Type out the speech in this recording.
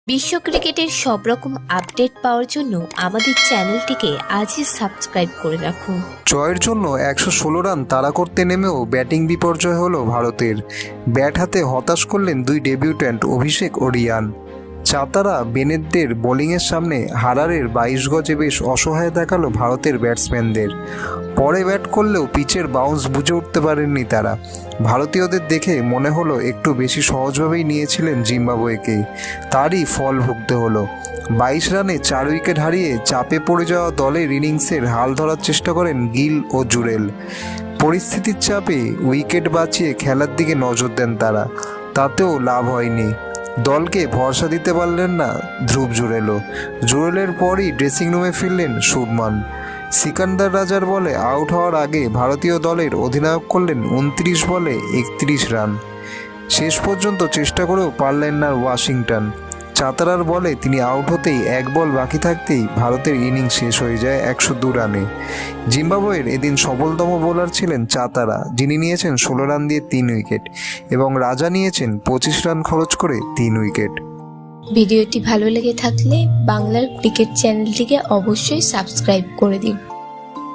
বিশ্ব ক্রিকেটের সব রকম আপডেট পাওয়ার জন্য আমাদের চ্যানেলটিকে আজই সাবস্ক্রাইব করে রাখুন। জয়ের জন্য 116 রান তাড়া করতে নেমেও ব্যাটিং বিপর্যয় হলো ভারতের। ব্যাট হাতে হতাশ করলেন দুই ডেবিউট্যান্ট অভিষেক ও রিয়ান। চাতারা বেনেটদের বোলিংয়ের সামনে হারারের 22 গজে বেশ অসহায় দেখালো ভারতের ব্যাটসম্যানদের। পরে ব্যাট করলেও পিচের বাউন্স বুঝে উঠতে পারেননি তারা। ভারতীয়দের দেখে মনে হলো একটু বেশি সহজভাবেই নিয়েছিলেন জিম্বাবুয়েকে, তারই ফল ভুগতে হলো। 22 রানে 4 উইকেট হারিয়ে চাপে পড়ে যাওয়া দলের ইনিংসের হাল ধরার চেষ্টা করেন গিল ও জুরেল। পরিস্থিতির চাপে উইকেট বাঁচিয়ে খেলার দিকে নজর দেন তারা, তাতেও লাভ হয়নি। দলকে ভরসা দিতে পারলেন না ধ্রুব জুরেলের পরই ড্রেসিং রুমে ফিরলেন শুভমান। সিকান্দার রাজার বলে আউট হওয়ার আগে ভারতীয় দলের অধিনায়ক করলেন 29 বলে 31 রান। শেষ পর্যন্ত চেষ্টা করেও পারলেন না ওয়াশিংটন। চাতারার বলে তিনি আউট হতেই 1 বল বাকি থাকতেই ভারতের ইনিংস শেষ হয়ে যায় 102 রানে। জিম্বাবুয়ের এদিন সফলতম বোলার ছিলেন চাতারা, যিনি নিয়েছেন 16 রান দিয়ে 3 উইকেট, এবং রাজা নিয়েছেন 25 রান খরচ করে 3 উইকেট। ভিডিওটি ভালো লেগে থাকলে বাংলার ক্রিকেট চ্যানেলটিকে অবশ্যই সাবস্ক্রাইব করে দিন।